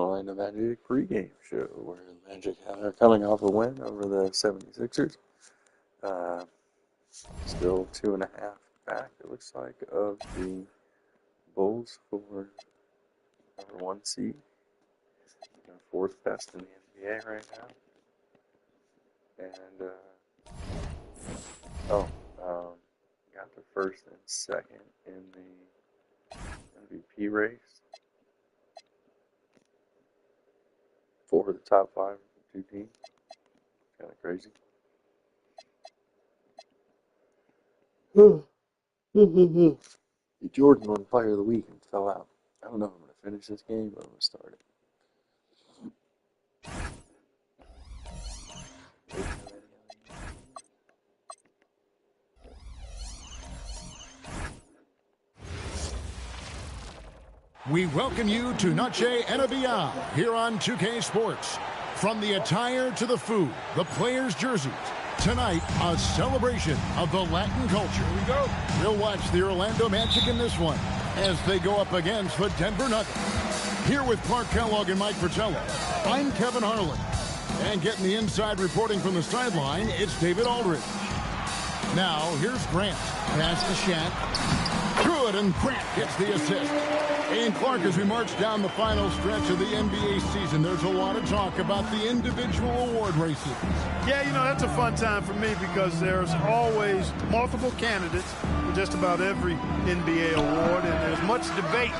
Orlando Magic pregame show where the Magic are coming off a win over the 76ers. Still 2.5 back, it looks like, of the Bulls for number 1 seed. Fourth best in the NBA right now. And, got the first and second in the MVP race. 4 of the top 5 2 teams. Kind of crazy. Jordan won Player of the Week and fell out. I don't know if I'm going to finish this game, but I'm going to start it. We welcome you to Noche and Beyond here on 2K Sports. From the attire to the food, the players' jerseys. Tonight, a celebration of the Latin culture. Here we go. We'll watch the Orlando Magic in this one as they go up against the Denver Nuggets. Here with Clark Kellogg and Mike Fratello, I'm Kevin Harlan. And getting the inside reporting from the sideline, it's David Aldridge. Now, here's Grant. Pass to Shaq. Good, and Grant gets the assist. And Clark, as we march down the final stretch of the NBA season, there's a lot of talk about the individual award races. Yeah, that's a fun time for me because there's always multiple candidates for just about every NBA award, and there's much debate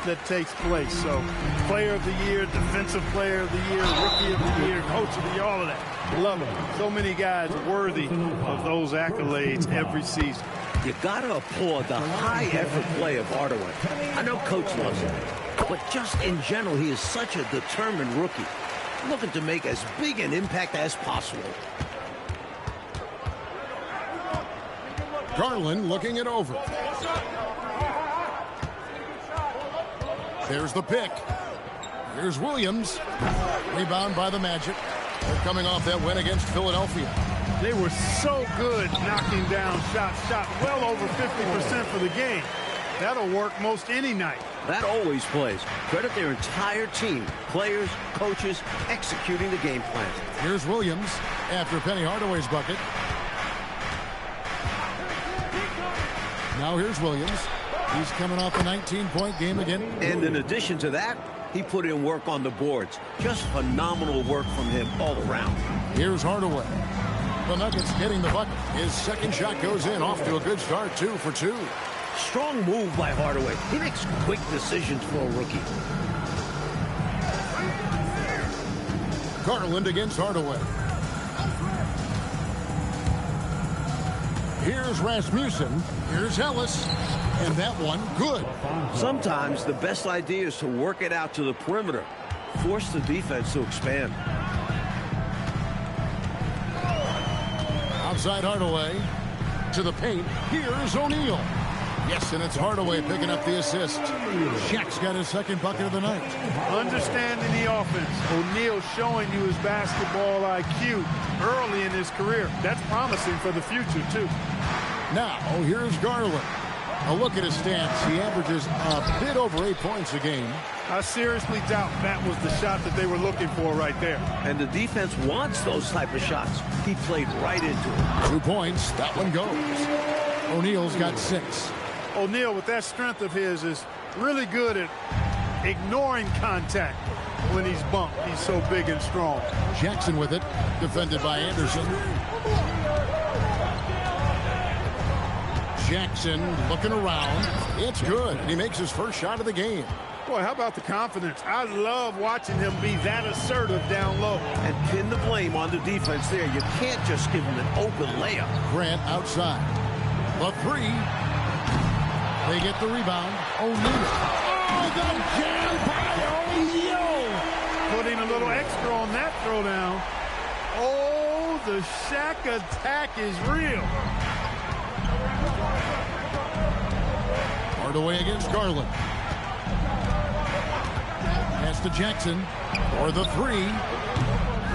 that takes place. So, Player of the Year, Defensive Player of the Year, Rookie of the Year, Coach of the Year, all of that. Love it. So many guys worthy of those accolades every season. You gotta applaud the high-effort play of Hardaway. I know Coach loves him, but just in general, he is such a determined rookie, looking to make as big an impact as possible. Garland looking it over. There's the pick. Here's Williams. Rebound by the Magic. They're coming off that win against Philadelphia. They were so good knocking down shots, shot well over 50% for the game. That'll work most any night. That always plays. Credit their entire team, players, coaches, executing the game plan. Here's Williams after Penny Hardaway's bucket. Now here's Williams. He's coming off a 19-point game again. And in addition to that, he put in work on the boards. Just phenomenal work from him all around. Here's Hardaway. The Nuggets getting the bucket. His second shot goes in, off to a good start, 2 for 2. Strong move by Hardaway. He makes quick decisions for a rookie. Garland against Hardaway. Here's Rasmussen. Here's Ellis. And that one, good. Sometimes the best idea is to work it out to the perimeter. Force the defense to expand. Outside Hardaway to the paint. Here's O'Neal. Yes, and it's Hardaway picking up the assist. Shaq's got his second bucket of the night. Understanding the offense. O'Neal showing you his basketball IQ early in his career. That's promising for the future, too. Now, here's Garland. A look at his stats. He averages a bit over 8 points a game. I seriously doubt that was the shot that they were looking for right there. And the defense wants those type of shots. He played right into it. 2 points. That one goes. O'Neal's got 6. O'Neal, with that strength of his, is really good at ignoring contact when he's bumped. He's so big and strong. Jackson with it. Defended by Anderson. Jackson looking around. It's good. And he makes his first shot of the game. Boy, how about the confidence? I love watching him be that assertive down low. And pin the blame on the defense there. You can't just give him an open layup. Grant outside. The 3. They get the rebound. O'Neal. Oh, the jam by O'Neal. Putting a little extra on that throwdown. Oh, the Shaq attack is real. Hardaway against Garland. Pass to Jackson for the 3.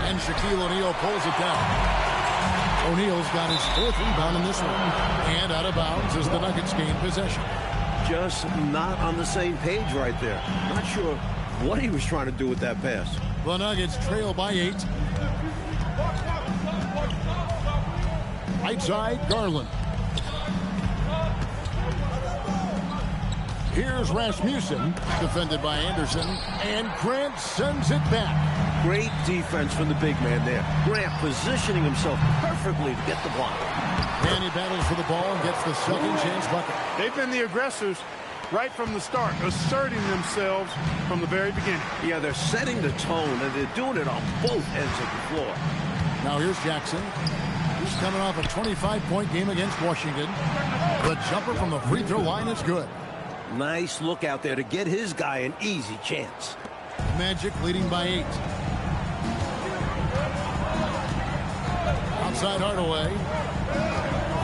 And Shaquille O'Neal pulls it down. O'Neal's got his 4th rebound in this one. And out of bounds as the Nuggets gain possession. Just not on the same page right there. Not sure what he was trying to do with that pass. The Nuggets trail by 8. Right side, Garland. Here's Rasmussen, defended by Anderson, and Grant sends it back. Great defense from the big man there. Grant positioning himself perfectly to get the block. And he battles for the ball and gets the second chance bucket. They've been the aggressors right from the start, asserting themselves from the very beginning. Yeah, they're setting the tone, and they're doing it on both ends of the floor. Now here's Jackson. He's coming off a 25-point game against Washington. The jumper from the free throw line is good. Nice look out there to get his guy an easy chance. Magic leading by 8. Outside Hardaway.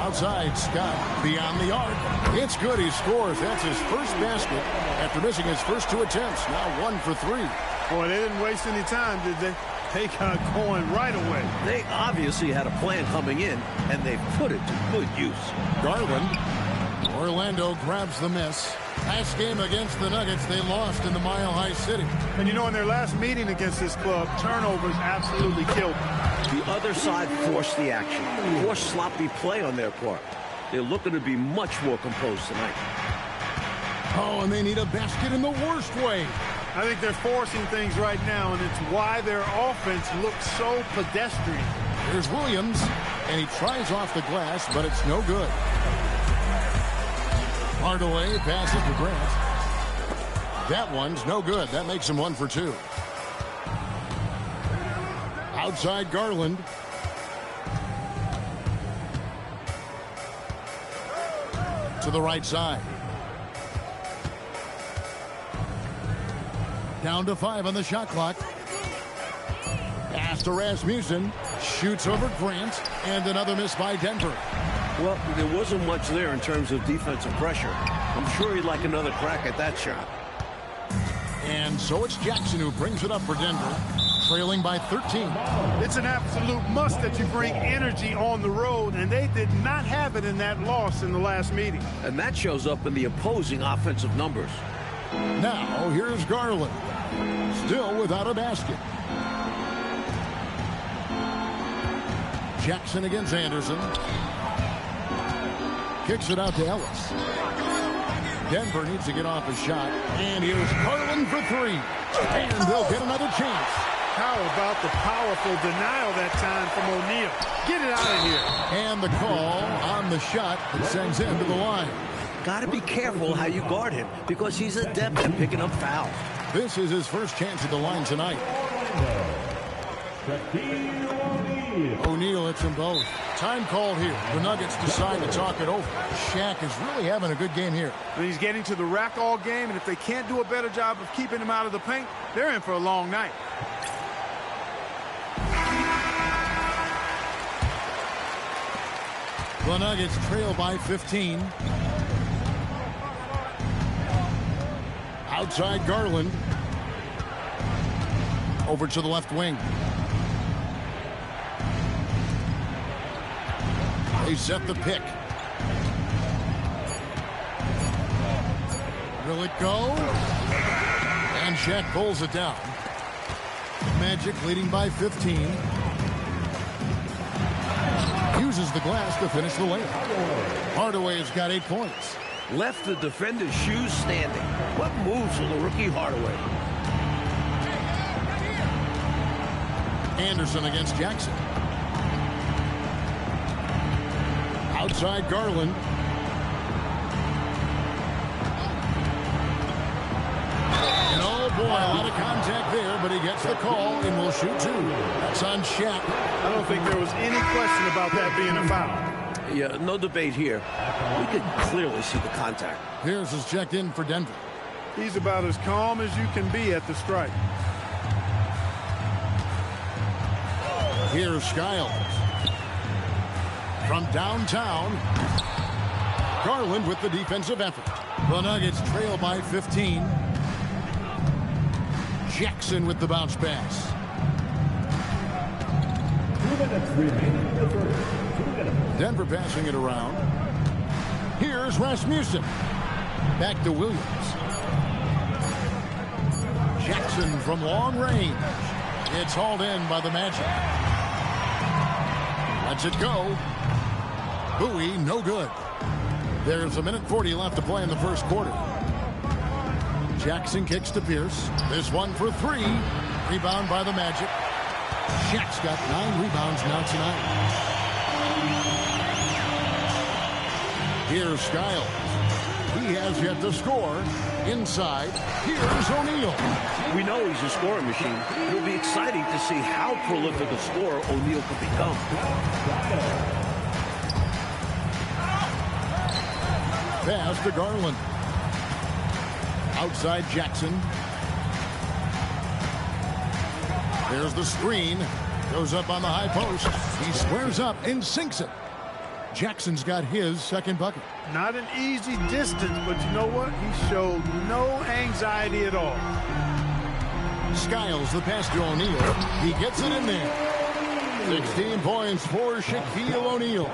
Outside Scott beyond the arc. It's good. He scores. That's his first basket after missing his first 2 attempts. Now 1 for 3. Boy, they didn't waste any time, did they? They got going right away. They obviously had a plan coming in, and they put it to good use. Garland. Orlando grabs the miss. Last game against the Nuggets, they lost in the Mile High City. And you know, in their last meeting against this club, turnovers absolutely killed them. The other side forced the action, forced sloppy play on their part. They're looking to be much more composed tonight. Oh, and they need a basket in the worst way. I think they're forcing things right now, and it's why their offense looks so pedestrian. Here's Williams, and he tries off the glass, but it's no good. Hardaway passes to Grant. That one's no good. That makes him 1 for 2. Outside Garland. To the right side. Down to 5 on the shot clock. Pass to Rasmussen. Shoots over Grant. And another miss by Denver. Well, there wasn't much there in terms of defensive pressure. I'm sure he'd like another crack at that shot. And so it's Jackson who brings it up for Denver, trailing by 13. It's an absolute must that you bring energy on the road, and they did not have it in that loss in the last meeting. And that shows up in the opposing offensive numbers. Now, here's Garland. Still without a basket. Jackson against Anderson. Kicks it out to Ellis. Denver needs to get off a shot. And here's Garland for 3. And they'll get another chance. How about the powerful denial that time from O'Neal? Get it out of here. And the call on the shot that sends him to the line. Got to be careful how you guard him because he's adept at picking up fouls. This is his first chance at the line tonight. O'Neal hits them both. Time called here. The Nuggets decide to talk it over. Shaq is really having a good game here. He's getting to the rack all game, and if they can't do a better job of keeping him out of the paint, they're in for a long night. The Nuggets trail by 15. Outside Garland. Over to the left wing. They set the pick. Will it go? And Shaq pulls it down. Magic leading by 15. Uses the glass to finish the layup. Hardaway has got 8 points. Left the defender's shoes standing. What moves for the rookie Hardaway? Anderson against Jackson. Outside Garland. And oh boy, a lot of contact there, but he gets the call and will shoot 2. That's on Shaq. I don't think there was any question about that being a foul. Yeah, no debate here. We could clearly see the contact. Here's his checked in for Denver. He's about as calm as you can be at the strike. Here's Skiles. From downtown, Garland with the defensive effort. The Nuggets trail by 15. Jackson with the bounce pass. 2 minutes remaining in the first. 2 minutes. Denver passing it around. Here's Rasmussen. Back to Williams. Jackson from long range. It's hauled in by the Magic. Lets it go. Bowie, no good. There's 1:40 left to play in the first quarter. Jackson kicks to Pierce. This one for three. Rebound by the Magic. Shaq's got 9 rebounds now tonight. Here's Skiles. He has yet to score. Inside, here's O'Neal. We know he's a scoring machine. It'll be exciting to see how prolific a scorer O'Neal could become. Pass to Garland. Outside Jackson. There's the screen. Goes up on the high post. He squares up and sinks it. Jackson's got his second bucket. Not an easy distance, but you know what? He showed no anxiety at all. Skiles the pass to O'Neal. He gets it in there. 16 points for Shaquille O'Neal.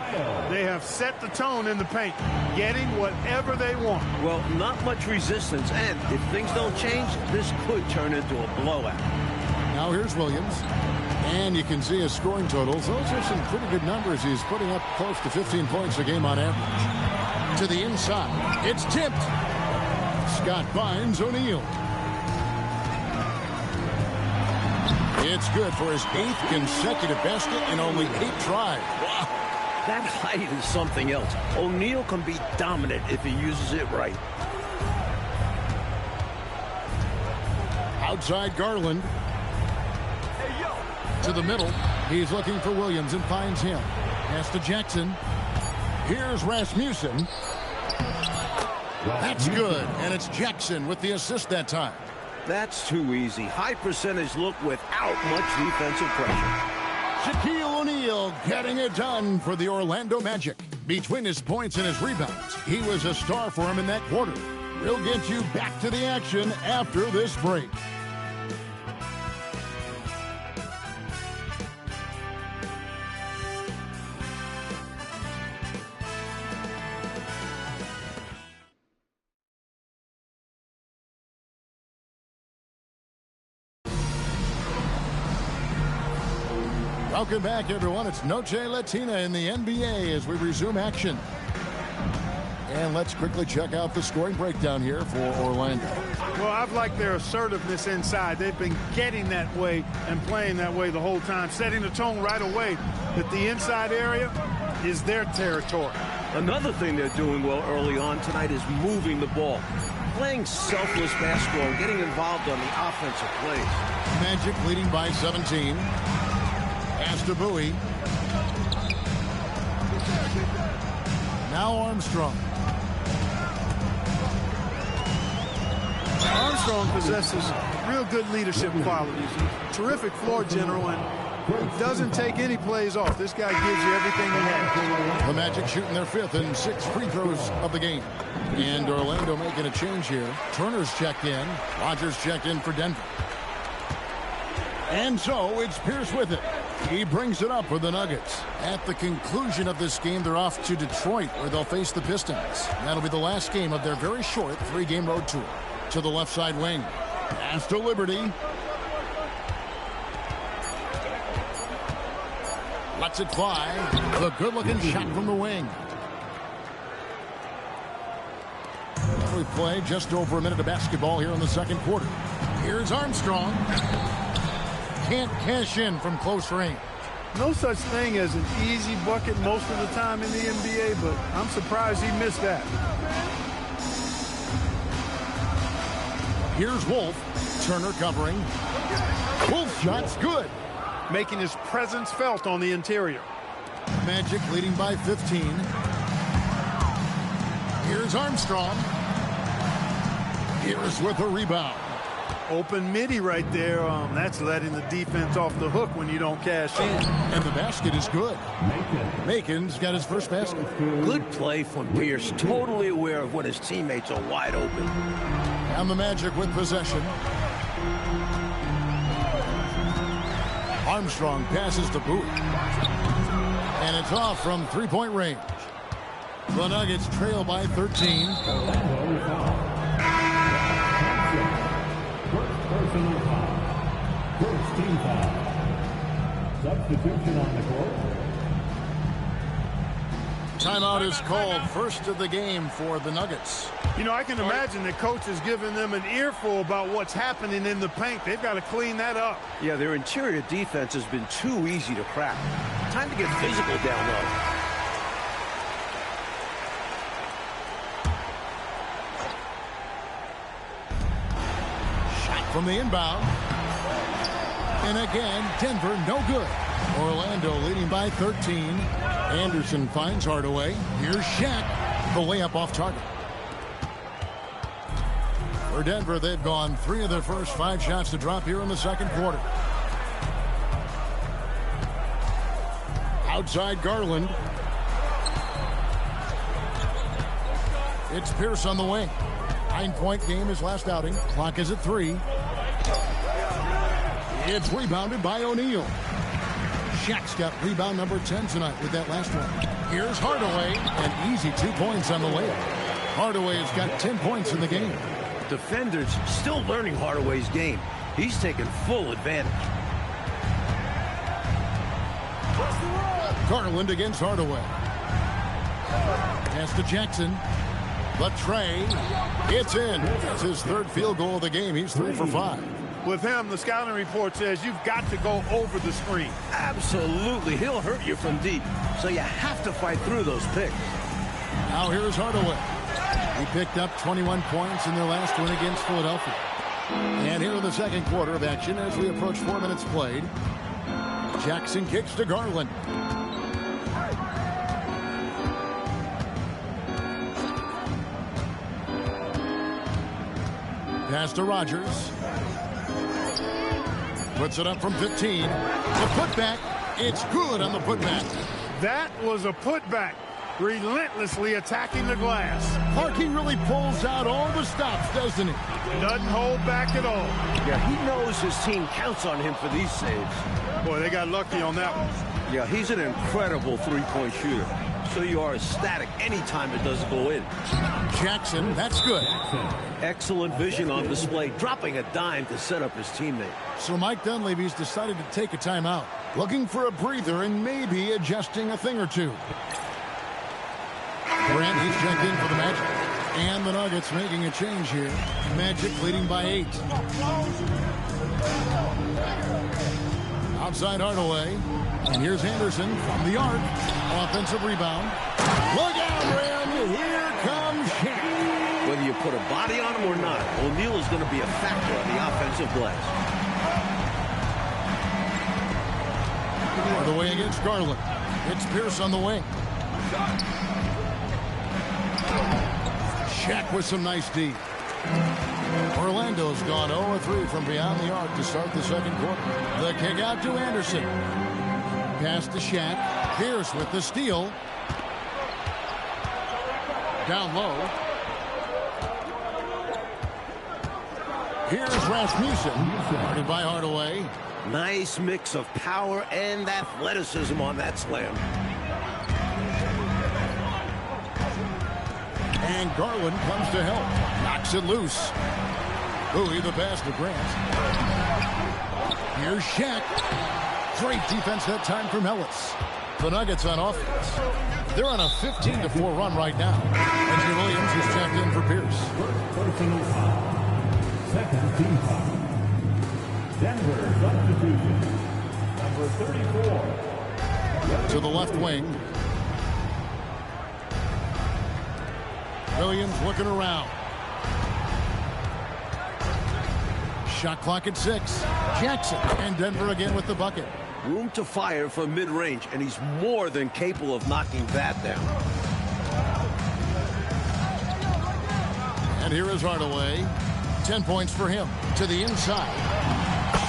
They have set the tone in the paint, getting whatever they want. Well, not much resistance, and if things don't change, this could turn into a blowout. Now here's Williams. And you can see his scoring totals. Those are some pretty good numbers. He's putting up close to 15 points a game on average. To the inside. It's tipped. Scott finds O'Neal. It's good for his 8th consecutive basket in only 8 tries. Wow, that height is something else. O'Neal can be dominant if he uses it right. Outside Garland. To the middle. He's looking for Williams and finds him. Pass to Jackson. Here's Rasmussen. That's good. And it's Jackson with the assist that time. That's too easy. High percentage look without much defensive pressure. Shaquille O'Neal getting it done for the Orlando Magic. Between his points and his rebounds, he was a star for him in that quarter. We'll get you back to the action after this break. Welcome back, everyone. It's Noche Latina in the NBA as we resume action. And let's quickly check out the scoring breakdown here for Orlando. Well, I've liked their assertiveness inside. They've been getting that way and playing that way the whole time, setting the tone right away that the inside area is their territory. Another thing they're doing well early on tonight is moving the ball. Playing selfless basketball and getting involved on the offensive plays. Magic leading by 17. Pass to Bowie. Now Armstrong. Armstrong possesses real good leadership qualities. Terrific floor general, and doesn't take any plays off. This guy gives you everything he has. The Magic shooting their 5th and 6th free throws of the game. And Orlando making a change here. Turner's checked in. Rogers checked in for Denver. And so it's Pierce with it. He brings it up for the Nuggets. At the conclusion of this game, they're off to Detroit, where they'll face the Pistons. That'll be the last game of their very short 3-game road tour. To the left side wing. Pass to Liberty. Lets it fly. The good-looking shot from the wing. We play just over a minute of basketball here in the second quarter. Here's Armstrong. Can't cash in from close range. No such thing as an easy bucket most of the time in the NBA, but I'm surprised he missed that. Here's Wolf. Turner covering. Wolf shot's good. Making his presence felt on the interior. Magic leading by 15. Here's Armstrong. Here's with a rebound. Open midi right there. That's letting the defense off the hook when you don't cash in. And the basket is good. Macon's got his first basket. Good play from Pierce. Totally aware of when his teammates are wide open. And the Magic with possession. Armstrong passes to Bowie. And it's off from three-point range. The Nuggets trail by 13. Personal foul. First team foul. Substitution on the court. Timeout is called, first of the game for the Nuggets. You know, I can imagine the coach is giving them an earful about what's happening in the paint. They've got to clean that up. Yeah, their interior defense has been too easy to crack. Time to get physical down low. Shot from the inbound. And again, Denver no good. Orlando leading by 13. Anderson finds Hardaway. Here's Shaq. The layup off target. For Denver, they've gone 3 of their first 5 shots to drop here in the second quarter. Outside Garland. It's Pierce on the wing. 9-point game his last outing. Clock is at 3. It's rebounded by O'Neal. Shaq's got rebound number 10 tonight with that last one. Here's Hardaway. An easy 2 points on the layup. Hardaway has got 10 points in the game. Defenders still learning Hardaway's game. He's taken full advantage. Garland against Hardaway. Pass to Jackson. The tray. It's in. That's his 3rd field goal of the game. He's 3 for 5. With him, the scouting report says you've got to go over the screen. Absolutely. He'll hurt you from deep. So you have to fight through those picks. Now here's Hardaway. He picked up 21 points in their last win against Philadelphia. And here in the second quarter of action as we approach 4 minutes played. Jackson kicks to Garland. Pass to Rogers. Puts it up from 15. The putback. It's good on the putback. That was a putback. Relentlessly attacking the glass. Harkey really pulls out all the stops, doesn't he? Doesn't hold back at all. Yeah, he knows his team counts on him for these saves. Boy, they got lucky on that one. Yeah, he's an incredible three-point shooter. So you are ecstatic anytime it doesn't go in. Jackson, that's good. Excellent vision on display, dropping a dime to set up his teammate. So Mike Dunleavy's decided to take a timeout, looking for a breather and maybe adjusting a thing or two. Grant, he's checked in for the Magic. And the Nuggets making a change here. Magic leading by 8. Outside Hardaway. And here's Anderson from the arc. Offensive rebound. Look out, Ram. Here comes Shaq. Whether you put a body on him or not, O'Neal is going to be a factor on the offensive glass. Hardaway against Garland. It's Pierce on the wing. Shaq with some nice D. Orlando's gone 0-3 from beyond the arc to start the second quarter. The kick out to Anderson. Pass to Shaq. Pierce with the steal. Down low. Here's Rasmussen. Guarded by Hardaway. Nice mix of power and athleticism on that slam. And Garland comes to help. Knocks it loose. Bowie the pass to Grant. Here's Shaq. Great defense that time from Ellis. The Nuggets on offense. They're on a 15-4 run right now. Reggie Williams is checked in for Pierce. Personal foul. Second team foul. Denver substitution. Number 34. To the left wing. Williams looking around. Shot clock at 6. Jackson and Denver again with the bucket. Room to fire from mid-range, and he's more than capable of knocking that down. And here is Hardaway. 10 points for him. To the inside.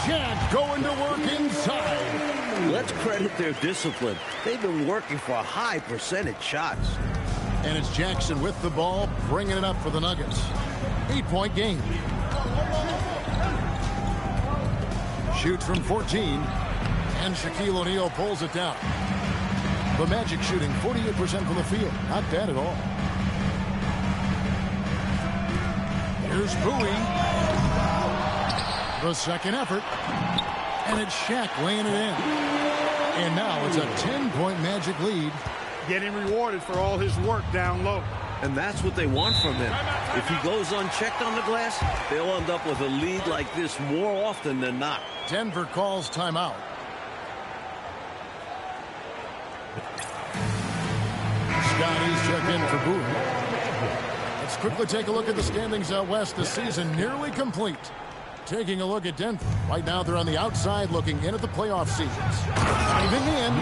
Shaq going to work inside. Let's credit their discipline. They've been working for high percentage shots. And it's Jackson with the ball, bringing it up for the Nuggets. 8-point game. Shoots from 14. And Shaquille O'Neal pulls it down. The Magic shooting 48% from the field. Not bad at all. Here's Bowie. The second effort. And it's Shaq laying it in. And now it's a 10-point Magic lead. Getting rewarded for all his work down low. And that's what they want from him. If he goes unchecked on the glass, they'll end up with a lead like this more often than not. Denver calls timeout. Scotty's checked in for Boone. Let's quickly take a look at the standings out west. The season nearly complete. Taking a look at Denver. Right now they're on the outside looking in at the playoff seasons. Diving in.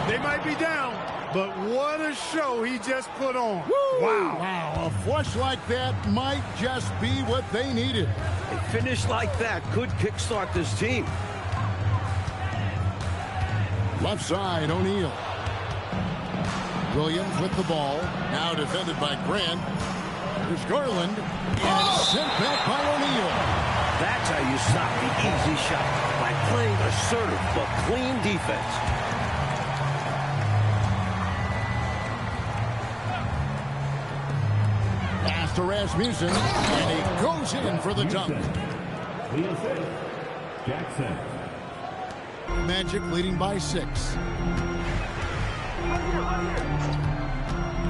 They might be down, but what a show he just put on. Woo! Wow. Wow, a flush like that might just be what they needed. A finish like that could kickstart this team. Left side, O'Neal. Williams with the ball. Now defended by Grant. Here's Garland. And sent back by O'Neal. That's how you stop the easy shot, by playing assertive but clean defense. Pass to Rasmussen, and he goes in for the dunk. The assist, Jackson. Magic leading by 6.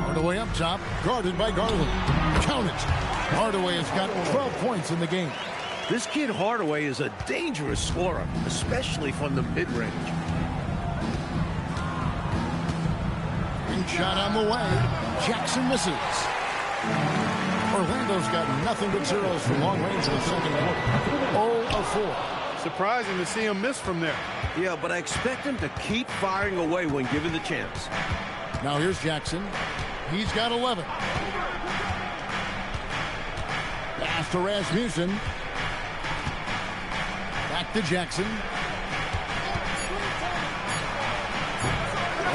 Hardaway up top, guarded by Garland. Count it. Hardaway has got 12 points in the game. This kid Hardaway is a dangerous scorer, especially from the mid-range. Ring shot on the way. Jackson misses. Orlando's got nothing but zeros from long range in the second quarter. 0 of 4. Surprising to see him miss from there. Yeah, but I expect him to keep firing away when given the chance. Now here's Jackson. He's got 11. Pass to Rasmussen. Back to Jackson.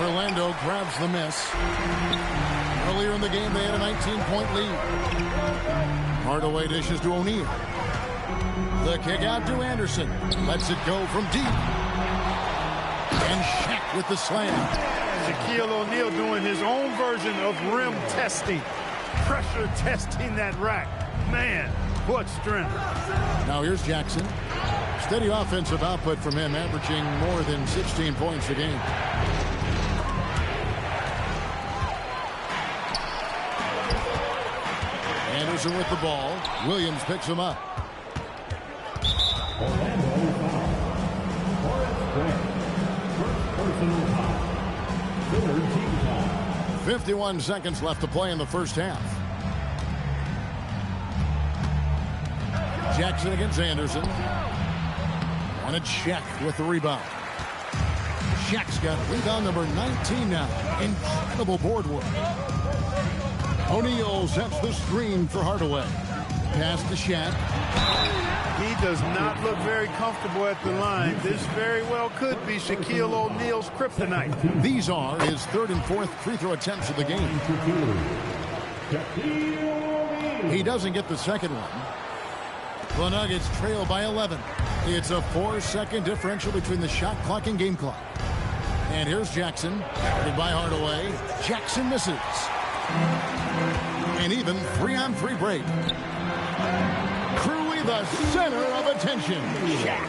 Orlando grabs the miss. Earlier in the game, they had a 19-point lead. Hardaway dishes to O'Neal. The kick out to Anderson. Lets it go from deep. And Shaq with the slam. Shaquille O'Neal doing his own version of rim testing. Pressure testing that rack. Man, what strength. Now here's Jackson. Steady offensive output from him, averaging more than 16 points a game. Anderson with the ball. Williams picks him up. Orlando foul. Horace Grant. First personal foul. Third team foul. 51 seconds left to play in the first half. Jackson against Anderson. Wanted Shaq with the rebound. Shaq's got rebound number 19 now. Incredible board work. O'Neal sets the screen for Hardaway. Pass to Shaq. He does not look very comfortable at the line. This very well could be Shaquille O'Neal's kryptonite. These are his third and fourth free throw attempts of the game. He doesn't get the second one. The Nuggets trail by 11. It's a 4-second differential between the shot clock and game clock. And here's Jackson, guarded by Hardaway. Jackson misses. An even 3-on-3 break. Cruelly the center of attention. Shaq.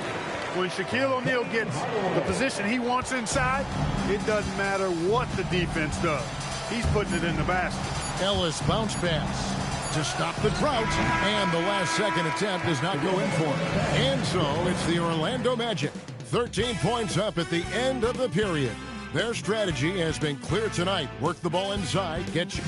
When Shaquille O'Neal gets the position he wants inside, it doesn't matter what the defense does. He's putting it in the basket. Ellis bounce pass to stop the drought, and the last second attempt does not go in for it. And so it's the Orlando Magic. 13 points up at the end of the period. Their strategy has been clear tonight. Work the ball inside, get you.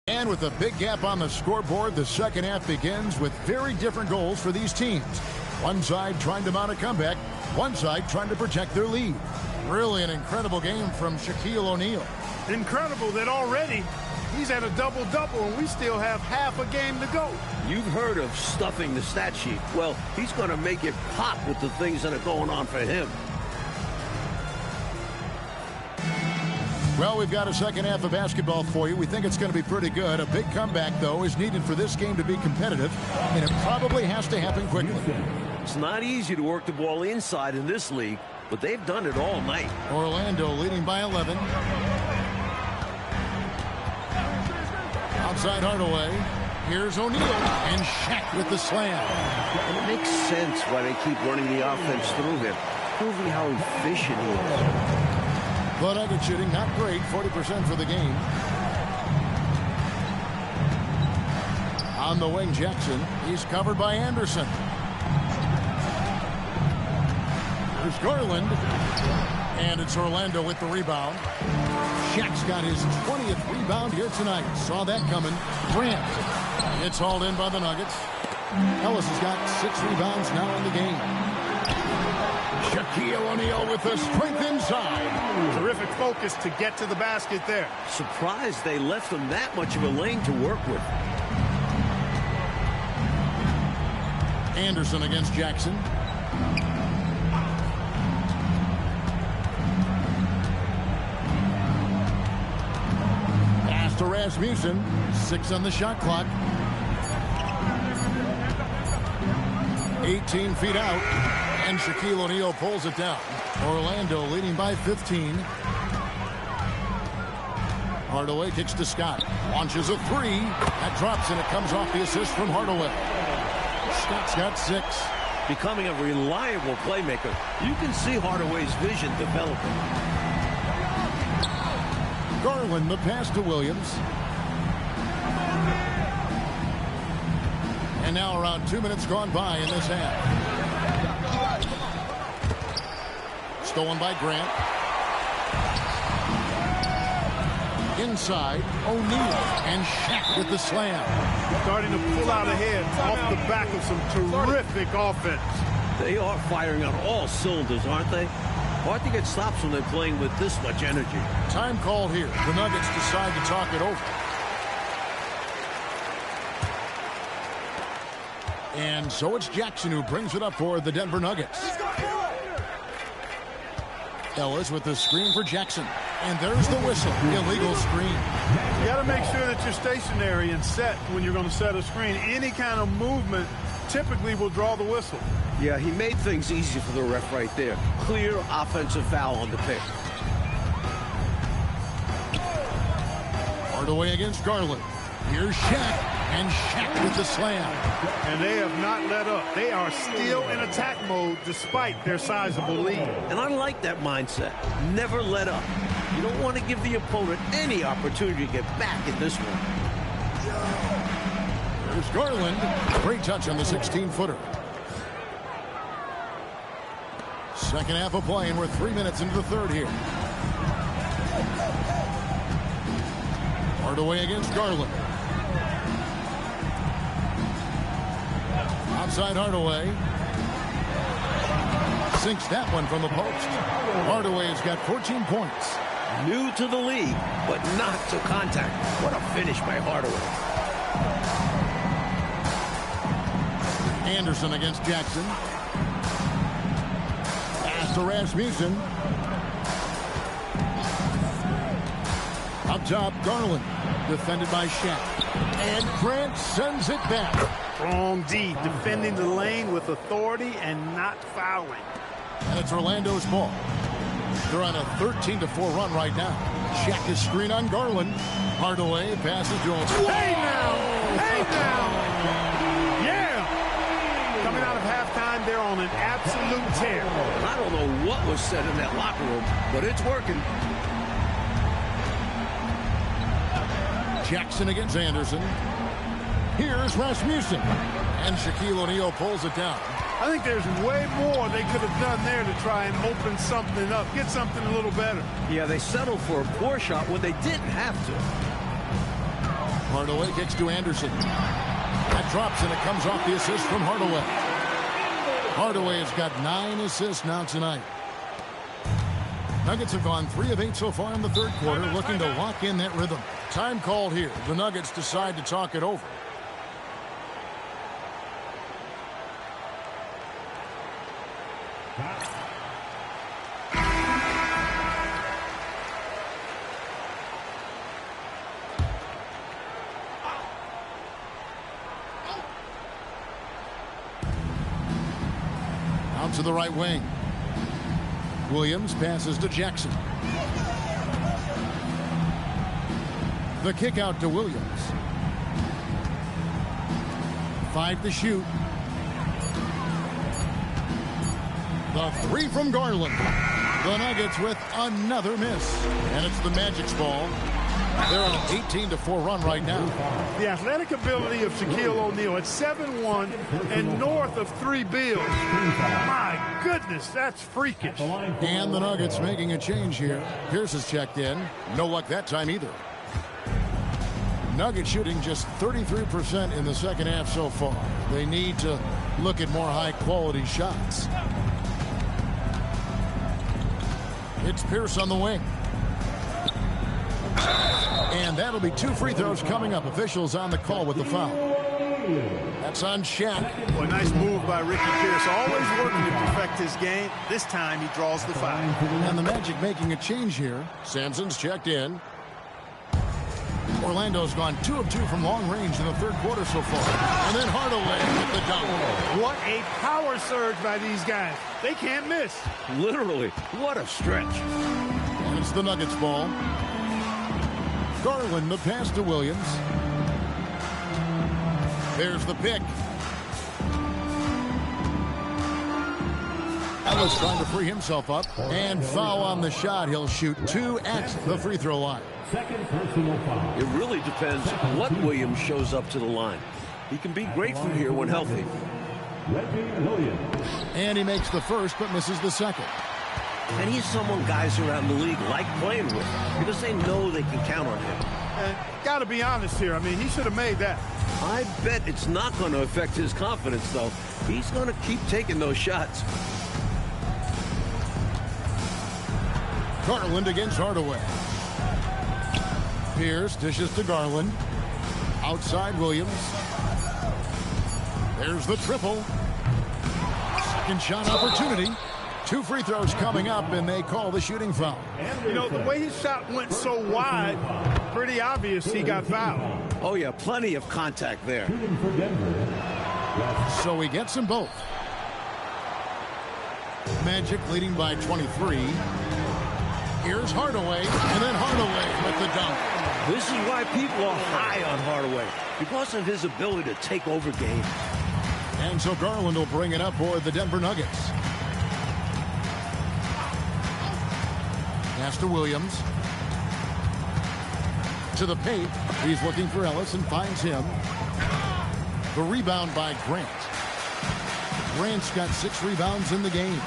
And with a big gap on the scoreboard, the second half begins with very different goals for these teams. One side trying to mount a comeback, one side trying to protect their lead. Really an incredible game from Shaquille O'Neal. Incredible that already he's at a double-double and we still have half a game to go. You've heard of stuffing the stat sheet. Well, he's going to make it pop with the things that are going on for him. Well, we've got a second half of basketball for you. We think it's going to be pretty good. A big comeback, though, is needed for this game to be competitive, and it probably has to happen quickly. It's not easy to work the ball inside in this league. but they've done it all night. Orlando leading by 11. Outside Hardaway. Here's O'Neal and Shaq with the slam. And it makes sense why they keep running the offense through him, proving how efficient he is. But Nuggets shooting not great, 40% for the game. On the wing, Jackson. He's covered by Anderson. There's Garland. And it's Orlando with the rebound. Shaq's got his 20th rebound here tonight. Saw that coming. Grant. It's hauled in by the Nuggets. Ellis has got 6 rebounds now in the game. Shaquille O'Neal with the strength inside. Terrific focus to get to the basket there. Surprised they left him that much of a lane to work with. Anderson against Jackson. Pass to Rasmussen. 6 on the shot clock. 18 feet out. And Shaquille O'Neal pulls it down. Orlando leading by 15. Hardaway kicks to Scott. Launches a 3. That drops and it comes off the assist from Hardaway. Scott's got 6. Becoming a reliable playmaker. You can see Hardaway's vision developing. Garland, the pass to Williams. And now around 2 minutes gone by in this half. Stolen by Grant. Inside, O'Neal and Shaq with the slam. Starting to pull out ahead off the back of some terrific offense. They are firing on all cylinders, aren't they? Hard to get stops when they're playing with this much energy. Time call here. The Nuggets decide to talk it over. And so it's Jackson who brings it up for the Denver Nuggets. Ellis with the screen for Jackson. And there's the whistle. Illegal screen. You got to make sure that you're stationary and set when you're going to set a screen. Any kind of movement typically will draw the whistle. Yeah, he made things easy for the ref right there. Clear offensive foul on the pick. Hardaway against Garland. Here's Shaq. And Shaq with the slam. And they have not let up. They are still in attack mode despite their sizable lead. And I like that mindset. Never let up. You don't want to give the opponent any opportunity to get back in this one. There's Garland. Great touch on the 16-footer. Second half of play, and we're 3 minutes into the third here. Hardaway against Garland. Outside Hardaway. Sinks that one from the post. Hardaway has got 14 points. New to the league, but not to contact. What a finish by Hardaway. Anderson against Jackson. Pass to Rasmussen. Up top, Garland. Defended by Shaq. And Grant sends it back. Strong D, defending the lane with authority and not fouling. And it's Orlando's ball. They're on a 13-4 run right now. Shaq is screen on Garland. Hardaway passes to him. Hey now! Hey now! Yeah! Coming out of halftime, they're on an absolute tear. I don't know what was said in that locker room, but it's working. Jackson against Anderson. Here's Rasmussen. And Shaquille O'Neal pulls it down. I think there's way more they could have done there to try and open something up, get something a little better. Yeah, they settled for a poor shot when they didn't have to. Hardaway kicks to Anderson. That drops and it comes off the assist from Hardaway. Hardaway has got 9 assists now tonight. Nuggets have gone 3 of 8 so far in the third quarter, looking to lock in that rhythm. Time called here. The Nuggets decide to talk it over. Out to the right wing. Williams passes to Jackson. The kick out to Williams. 5 to shoot. The 3 from Garland. The Nuggets with another miss. And it's the Magic's ball. They're on an 18-4 run right now. The athletic ability of Shaquille O'Neal at 7'1" and north of 3 bills. My goodness, that's freakish. And the Nuggets making a change here. Pierce has checked in. No luck that time either. Nuggets shooting just 33% in the second half so far. They need to look at more high-quality shots. It's Pierce on the wing. And that'll be 2 free throws coming up. Officials on the call with the foul. That's on Shaq. Well, a nice move by Ricky Pierce. Always working to perfect his game. This time he draws the foul. And the Magic making a change here. Sampson's checked in. Orlando's gone 2 of 2 from long range in the third quarter so far. And then Hardaway with the dunk. What a power surge by these guys. They can't miss. Literally, what a stretch. And it's the Nuggets ball. Garland, the pass to Williams. There's the pick. Ellis trying to free himself up. And foul on the shot. He'll shoot 2 at the free throw line. Second personal foul. It really depends what Williams shows up to the line. He can be great from here when healthy. Reggie Williams. And he makes the first but misses the second. And he's someone guys around the league like playing with because they know they can count on him. And got to be honest here. I mean, he should have made that. I bet it's not going to affect his confidence, though. He's going to keep taking those shots. Garland against Hardaway. Pierce dishes to Garland. Outside Williams. There's the triple. Second shot opportunity. 2 free throws coming up, and they call the shooting foul. You know, the way his shot went so wide, pretty obvious he got fouled. Oh, yeah, plenty of contact there. So he gets them both. Magic leading by 23. Here's Hardaway, and then Hardaway with the dunk. This is why people are high on Hardaway, because of his ability to take over games. And so Garland will bring it up for the Denver Nuggets. Pass to Williams. To the paint. He's looking for Ellis and finds him. The rebound by Grant. Grant's got 6 rebounds in the game.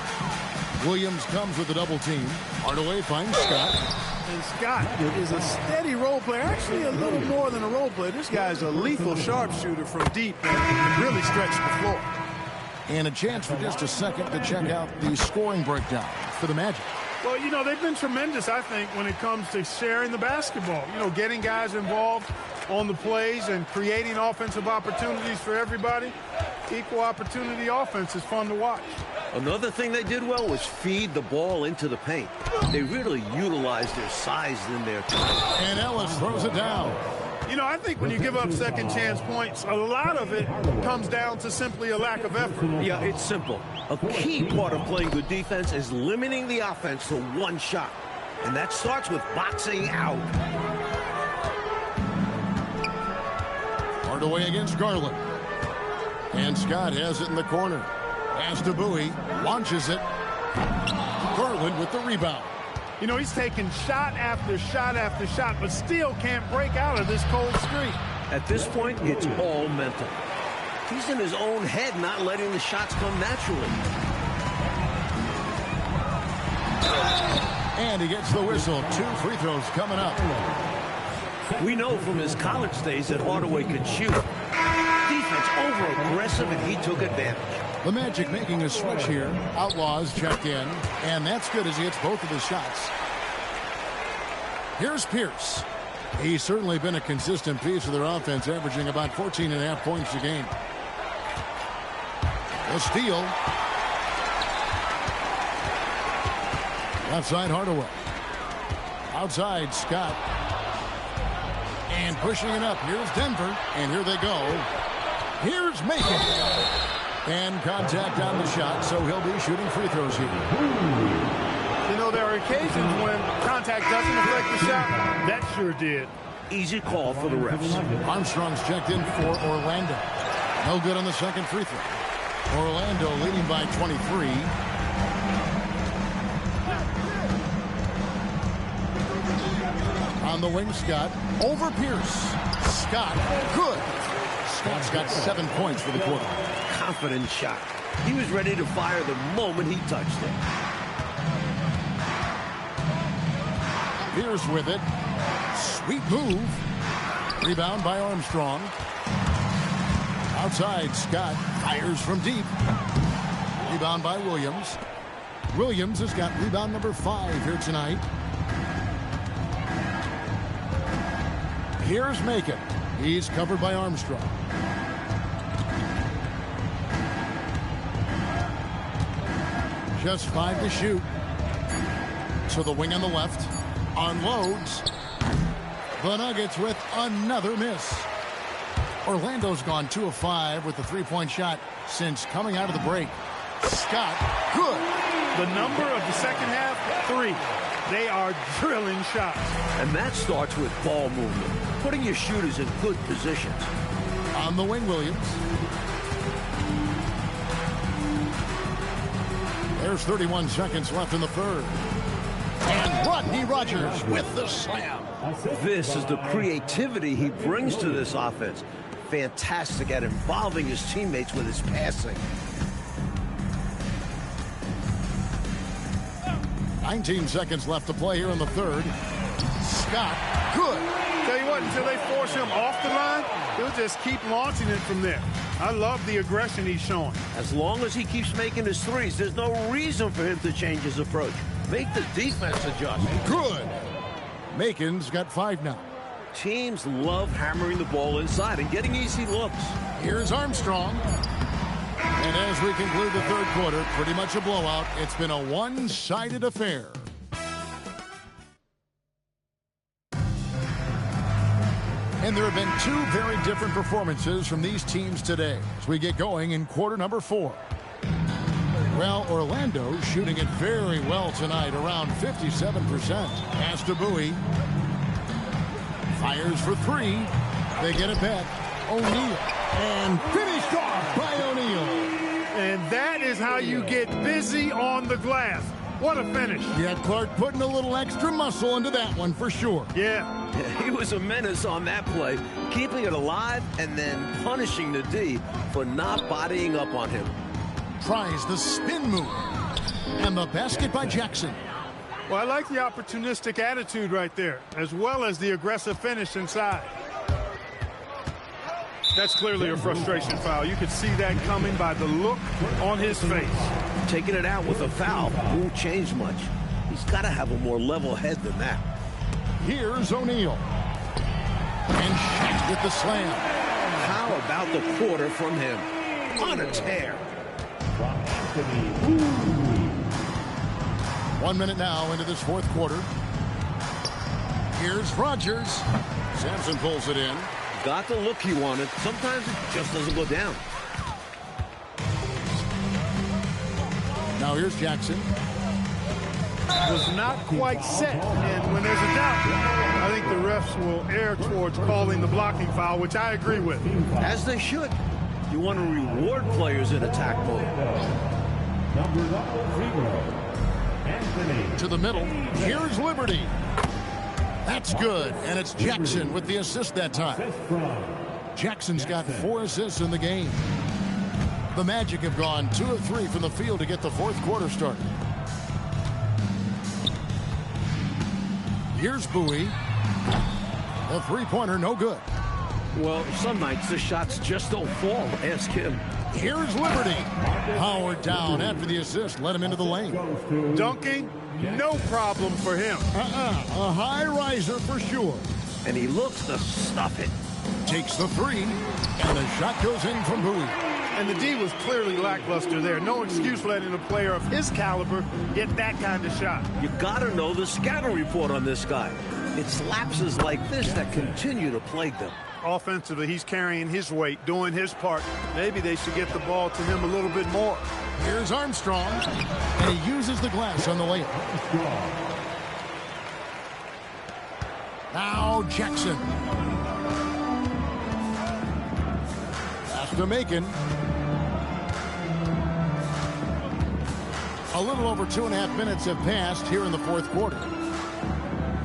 Williams comes with a double team. Hardaway finds Scott. And Scott is a steady role player. Actually, a little more than a role player. This guy's a lethal sharpshooter from deep and really stretched the floor. And a chance for just a second to check out the scoring breakdown for the Magic. Well, you know, they've been tremendous, I think, when it comes to sharing the basketball. You know, getting guys involved on the plays and creating offensive opportunities for everybody. Equal opportunity offense is fun to watch. Another thing they did well was feed the ball into the paint. They really utilized their size in their time. And Ellis throws it down. You know, I think when you give up second chance points, a lot of it comes down to simply a lack of effort. Yeah, it's simple. A key part of playing good defense is limiting the offense to 1 shot. And that starts with boxing out. Hardaway against Garland. And Scott has it in the corner. Pass to Bowie. Launches it. Garland with the rebound. You know, he's taking shot after shot after shot, but still can't break out of this cold streak. At this point, it's all mental. He's in his own head, not letting the shots come naturally. And he gets the whistle. 2 free throws coming up. We know from his college days that Hardaway could shoot. Defense over-aggressive, and he took advantage. The Magic making a switch here. Outlaws checked in. And that's good as he hits both of his shots. Here's Pierce. He's certainly been a consistent piece of their offense, averaging about 14.5 points a game. A steal. Outside Hardaway. Outside Scott. And pushing it up. Here's Denver. And here they go. Here's Macon. And contact on the shot, so he'll be shooting free throws here. occasions when contact doesn't affect the shot. That sure did. Easy call for the refs. Armstrong's checked in for Orlando. No good on the second free throw. Orlando leading by 23. On the wing, Scott. Over Pierce. Scott, good. Scott's got 7 points for the quarter. Confident shot. He was ready to fire the moment he touched it. Pierce with it. Sweet move. Rebound by Armstrong. Outside, Scott fires from deep. Rebound by Williams. Williams has got rebound number 5 here tonight. Here's Macon. He's covered by Armstrong. Just 5 to shoot. So the wing on the left unloads. The Nuggets with another miss. Orlando's gone 2 of 5 with the 3-point shot since coming out of the break. Scott, good. The number of the second half, 3. They are drilling shots. And that starts with ball movement, putting your shooters in good positions. On the wing, Williams. There's 31 seconds left in the third. And Rodney Rogers with the slam. This is the creativity he brings to this offense. Fantastic at involving his teammates with his passing. 19 seconds left to play here in the third. Scott, good. Tell you what, until they force him off the line, he'll just keep launching it from there. I love the aggression he's showing. As long as he keeps making his threes, there's no reason for him to change his approach. Make the defense adjust. Good. Macon's got 5 now. Teams love hammering the ball inside and getting easy looks. Here's Armstrong. And as we conclude the third quarter, pretty much a blowout. It's been a one-sided affair. And there have been 2 very different performances from these teams today as we get going in quarter number 4. Well, Orlando shooting it very well tonight, around 57%. Pass to Bowie. Fires for 3. They get it back. O'Neal. And finished off by O'Neal. And that is how you get busy on the glass. What a finish. Yeah, Clark putting a little extra muscle into that one for sure. Yeah. He was a menace on that play, keeping it alive and then punishing the D for not bodying up on him. Tries the spin move. And the basket by Jackson. Well, I like the opportunistic attitude right there, as well as the aggressive finish inside. That's clearly a frustration foul. You could see that coming by the look on his face. Taking it out with a foul won't change much. He's got to have a more level head than that. Here's O'Neal. And Shaq with the slam. How about the quarter from him? On a tear. 1 minute now into this fourth quarter. Here's Rogers. Sampson pulls it in. Got the look he wanted. Sometimes it just doesn't go down. Now here's Jackson. Was not quite set, and when there's a doubt, I think the refs will err towards calling the blocking foul, which I agree with. As they should. You want to reward players in attack mode. To the middle. Here's Liberty. That's good, and it's Jackson with the assist that time. Jackson's got 4 assists in the game. The Magic have gone 2 of 3 from the field to get the fourth quarter started. Here's Bowie. The three-pointer, no good. Well, some nights the shots just don't fall. Ask him. Here's Liberty. Howard down after the assist. Let him into the lane. Dunking, no problem for him. A high riser for sure. And he looks to stuff it. Takes the 3, and the shot goes in from Bowie. And the D was clearly lackluster there. No excuse letting a player of his caliber get that kind of shot. You got to know the scouting report on this guy. It's lapses like this that continue to plague them. Offensively, he's carrying his weight, doing his part. Maybe they should get the ball to him a little bit more. Here's Armstrong, and he uses the glass on the layup. Now Jackson. Pass to Macon. A little over 2.5 minutes have passed here in the fourth quarter.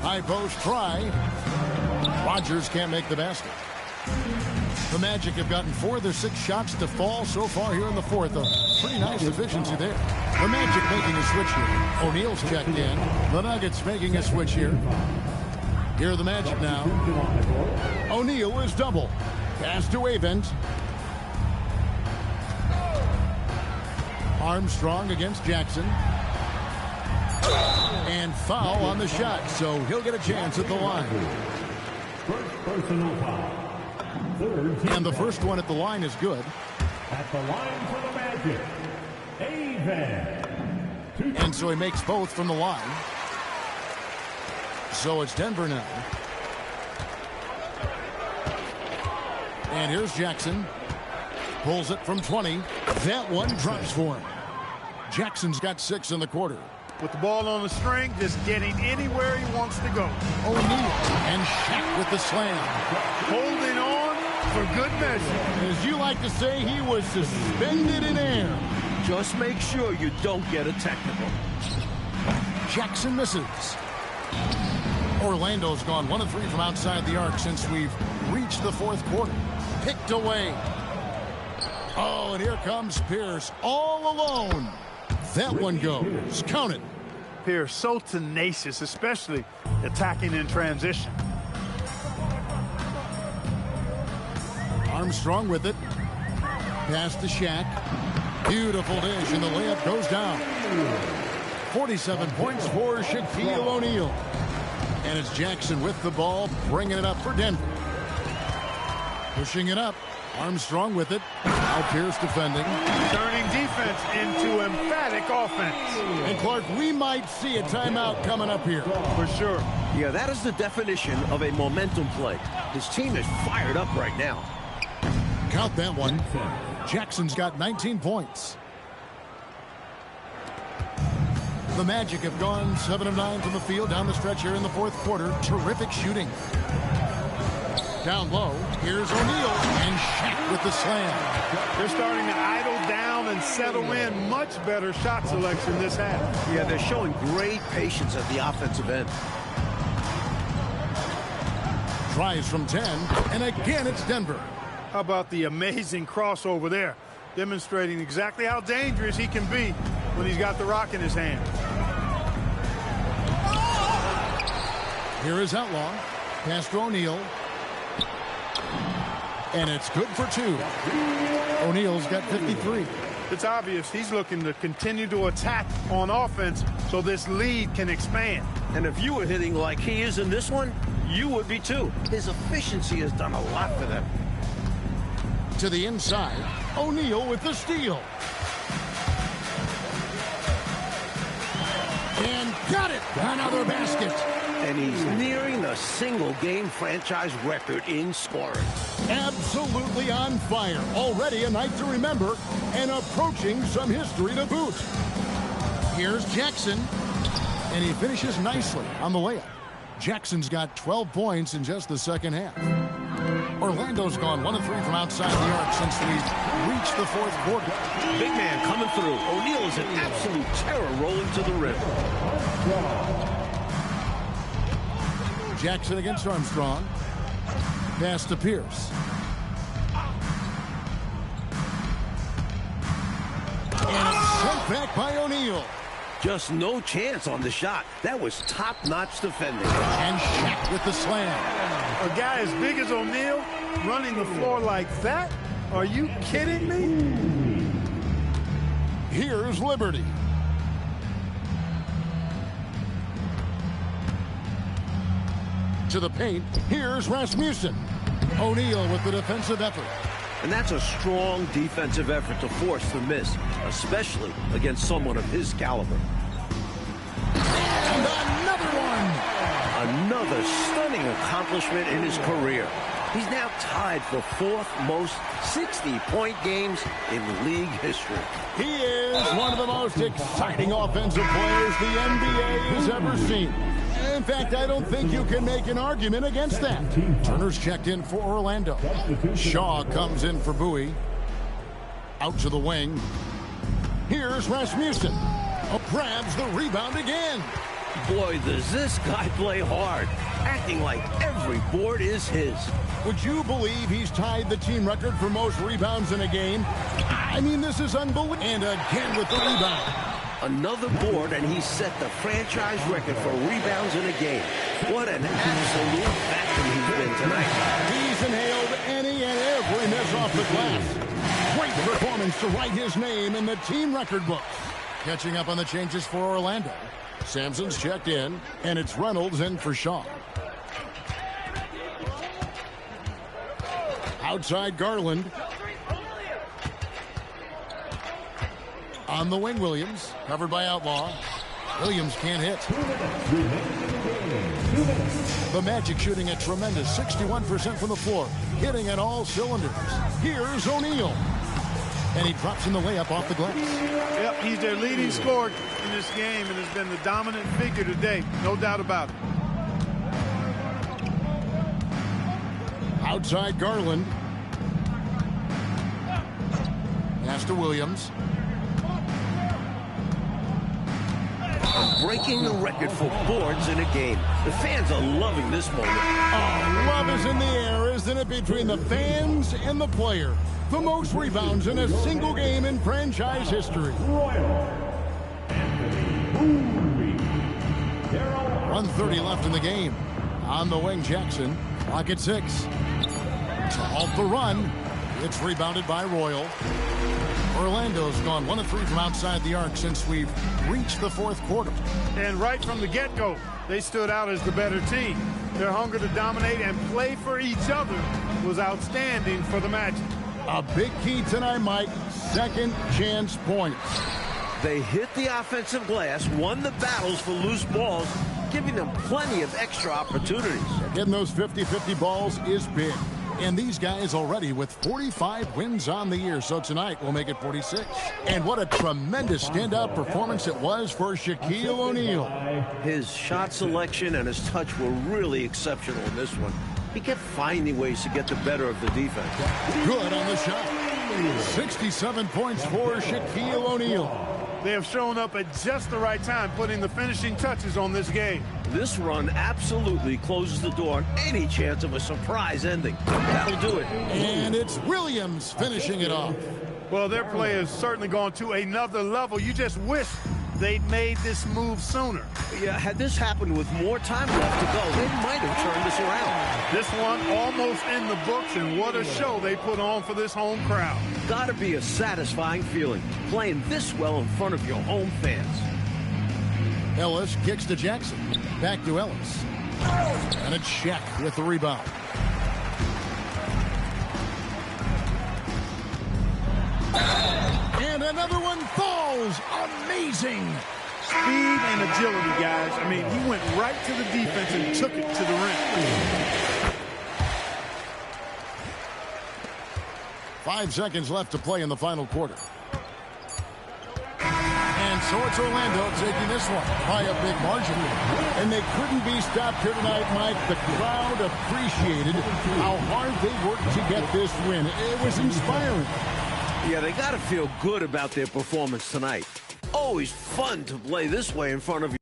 High post try. Rogers can't make the basket. The Magic have gotten 4 of their 6 shots to fall so far here in the fourth. A pretty nice efficiency there. The Magic making a switch here. O'Neal's checked in. The Nuggets making a switch here. Here are the Magic now. O'Neal is double. Pass to Avent. Armstrong against Jackson. And foul on the shot, so he'll get a chance at the line. First personal foul. And the first one at the line is good. At the line for the Magic, Avent. And so he makes both from the line. So it's Denver now. And here's Jackson. Pulls it from 20. That one drops for him. Jackson's got 6 in the quarter. With the ball on the string, just getting anywhere he wants to go. O'Neal and Shaq with the slam. Holding on for good measure. As you like to say, he was suspended in air. Just make sure you don't get a technical. Jackson misses. Orlando's gone 1 of 3 from outside the arc since we've reached the fourth quarter. Picked away. Oh, and here comes Pierce all alone. That one goes. Count it. Pierce so tenacious, especially attacking in transition. Armstrong with it. Pass to Shaq. Beautiful dish, and the layup goes down. 47 points for Shaquille O'Neal. And it's Jackson with the ball, bringing it up for Denver. Pushing it up. Armstrong with it. Now Pierce defending. Turning defense into emphatic offense. And Clark, we might see a timeout coming up here. For sure. Yeah, that is the definition of a momentum play. His team is fired up right now. Count that one. Jackson's got 19 points. The Magic have gone 7 of 9 from the field down the stretch here in the fourth quarter. Terrific shooting. Down low, here's O'Neal, and Shaq with the slam. They're starting to idle down and settle in. Much better shot selection this half. Yeah, they're showing great patience at the offensive end. Tries from 10, and again it's Denver. How about the amazing crossover there? Demonstrating exactly how dangerous he can be when he's got the rock in his hand. Here is Outlaw. Pass to O'Neal. And it's good for 2. O'Neal's got 53. It's obvious he's looking to continue to attack on offense so this lead can expand. And if you were hitting like he is in this one, you would be too. His efficiency has done a lot for them. To the inside, O'Neal with the steal. And got it! Another basket. And he's nearing the single-game franchise record in scoring. Absolutely on fire. Already a night to remember and approaching some history to boot. Here's Jackson. And he finishes nicely on the layup. Jackson's got 12 points in just the second half. Orlando's gone 1 of 3 from outside the arc since we reached the fourth quarter. Big man coming through. O'Neal is an absolute terror rolling to the rim. Jackson against Armstrong. Pass to Pierce. And it's sent back by O'Neal. Just no chance on the shot. That was top-notch defending. And Shaq with the slam. A guy as big as O'Neal running the floor like that? Are you kidding me? Here's Liberty. To the paint, here's Rasmussen. O'Neal with the defensive effort. And that's a strong defensive effort to force the miss, especially against someone of his caliber. And another one. Another stunning accomplishment in his career. He's now tied for 4th most 60-point games in league history. He is one of the most exciting offensive players the NBA has ever seen. In fact, I don't think you can make an argument against that. Turner's checked in for Orlando. Shaw comes in for Bowie. Out to the wing. Here's Rasmussen. Grabs the rebound again. Boy, does this guy play hard, acting like every board is his. Would you believe he's tied the team record for most rebounds in a game? I mean, this is unbelievable. And again with the rebound. Another board, and he set the franchise record for rebounds in a game. What an absolute vacuum he's been tonight. He's inhaled any and every miss off the glass. Great performance to write his name in the team record books. Catching up on the changes for Orlando. Sampson's checked in, and it's Reynolds in for Shaw. Outside Garland. On the wing, Williams. Covered by Outlaw. Williams can't hit. The Magic shooting a tremendous 61% from the floor. Hitting at all cylinders. Here's O'Neal. And he drops in the layup off the glass. Yep, he's their leading scorer in this game and has been the dominant figure today. No doubt about it. Outside Garland. Pass to Williams. Breaking the record for boards in a game. The fans are loving this moment. Oh, love is in the air, isn't it, between the fans and the player? The most rebounds in a single game in franchise history. 1:30 left in the game. On the wing, Jackson. Clock at 6. To halt the run, it's rebounded by Royal. Orlando's gone 1 of 3 from outside the arc since we've reached the 4th quarter. And right from the get-go, they stood out as the better team. Their hunger to dominate and play for each other was outstanding for the Magic. A big key tonight, Mike, second chance points. They hit the offensive glass, won the battles for loose balls, giving them plenty of extra opportunities. Getting those 50-50 balls is big. And these guys already with 45 wins on the year. So tonight we'll make it 46. And what a tremendous standout performance it was for Shaquille O'Neal. His shot selection and his touch were really exceptional in this one. He kept finding ways to get the better of the defense. Good on the shot. 67 points for Shaquille O'Neal. They have shown up at just the right time, putting the finishing touches on this game. This run absolutely closes the door on any chance of a surprise ending. That'll do it. And it's Williams finishing it off. Well, their play has certainly gone to another level. You just wish they'd made this move sooner. Yeah, had this happened with more time left to go, they might have turned this around. This one almost in the books, and what a show they put on for this home crowd. Gotta be a satisfying feeling, playing this well in front of your home fans. Ellis kicks to Jackson. Back to Ellis. And a check with the rebound. And another one falls. Amazing. Speed and agility, guys. I mean, he went right to the defense and took it to the rim. 5 seconds left to play in the final quarter. And so it's Orlando taking this one by a big margin. And they couldn't be stopped here tonight, Mike. The crowd appreciated how hard they worked to get this win. It was inspiring. Yeah, they got to feel good about their performance tonight. Always fun to play this way in front of you.